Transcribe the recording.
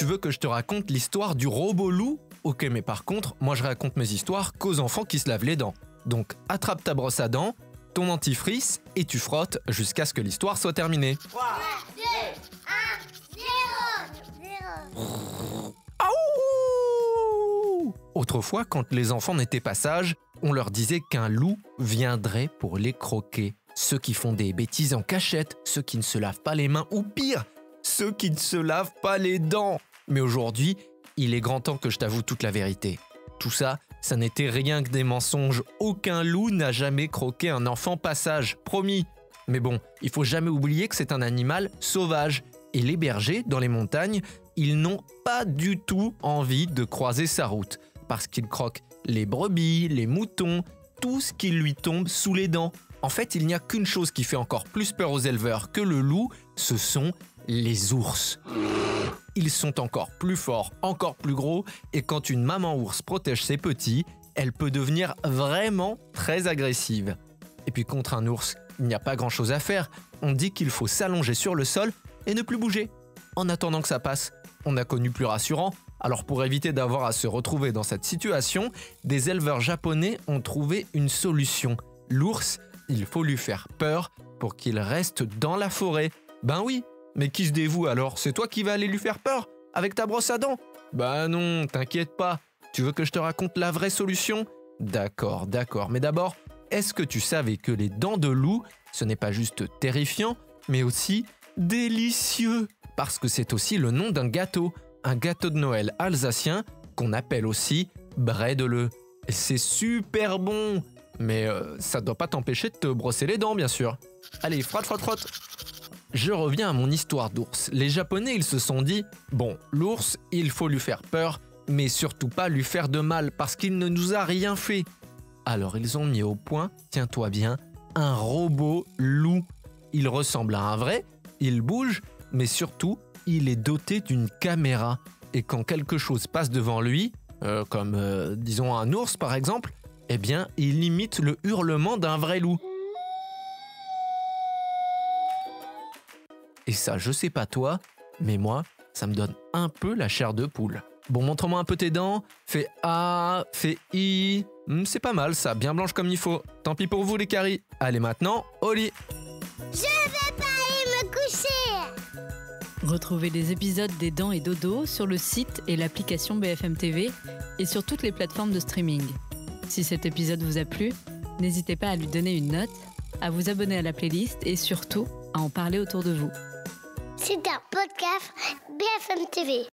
veux que je te raconte l'histoire du robot loup? Ok, mais par contre, moi je raconte mes histoires qu'aux enfants qui se lavent les dents. Donc attrape ta brosse à dents, ton dentifrice et tu frottes jusqu'à ce que l'histoire soit terminée. 3, 2, 1, 0. Aouh! Autrefois, quand les enfants n'étaient pas sages, on leur disait qu'un loup viendrait pour les croquer. Ceux qui font des bêtises en cachette, ceux qui ne se lavent pas les mains ou pire, ceux qui ne se lavent pas les dents. Mais aujourd'hui, il est grand temps que je t'avoue toute la vérité. Tout ça, ça n'était rien que des mensonges. Aucun loup n'a jamais croqué un enfant pas sage, promis. Mais bon, il faut jamais oublier que c'est un animal sauvage. Et les bergers, dans les montagnes, ils n'ont pas du tout envie de croiser sa route. Parce qu'ils croquent les brebis, les moutons, tout ce qui lui tombe sous les dents. En fait, il n'y a qu'une chose qui fait encore plus peur aux éleveurs que le loup, ce sont les ours. Ils sont encore plus forts, encore plus gros, et quand une maman ours protège ses petits, elle peut devenir vraiment très agressive. Et puis contre un ours, il n'y a pas grand-chose à faire. On dit qu'il faut s'allonger sur le sol et ne plus bouger. En attendant que ça passe, on a connu plus rassurant. Alors pour éviter d'avoir à se retrouver dans cette situation, des éleveurs japonais ont trouvé une solution. L'ours, il faut lui faire peur pour qu'il reste dans la forêt. Ben oui, mais qui se dévoue alors? C'est toi qui vas aller lui faire peur avec ta brosse à dents? Ben non, t'inquiète pas. Tu veux que je te raconte la vraie solution? D'accord, mais d'abord, est-ce que tu savais que les dents de loup, ce n'est pas juste terrifiant, mais aussi délicieux? Parce que c'est aussi le nom d'un gâteau de Noël alsacien qu'on appelle aussi bredele. C'est super bon, mais ça doit pas t'empêcher de te brosser les dents, bien sûr. Allez, frotte. Je reviens à mon histoire d'ours. Les Japonais, ils se sont dit, bon, l'ours, il faut lui faire peur, mais surtout pas lui faire de mal, parce qu'il ne nous a rien fait. Alors ils ont mis au point, tiens-toi bien, un robot loup. Il ressemble à un vrai, il bouge, mais surtout, il est doté d'une caméra. Et quand quelque chose passe devant lui, comme disons un ours par exemple, eh bien, il imite le hurlement d'un vrai loup. Et ça, je sais pas toi, mais moi, ça me donne un peu la chair de poule. Bon, montre-moi un peu tes dents. Fais A, fais I. C'est pas mal ça, bien blanche comme il faut. Tant pis pour vous les caries. Allez maintenant, au lit. Je vais pas aller me coucher. Retrouvez les épisodes des Dents et Dodo sur le site et l'application BFM TV et sur toutes les plateformes de streaming. Si cet épisode vous a plu, n'hésitez pas à lui donner une note, à vous abonner à la playlist et surtout à en parler autour de vous. C'est un podcast BFM TV.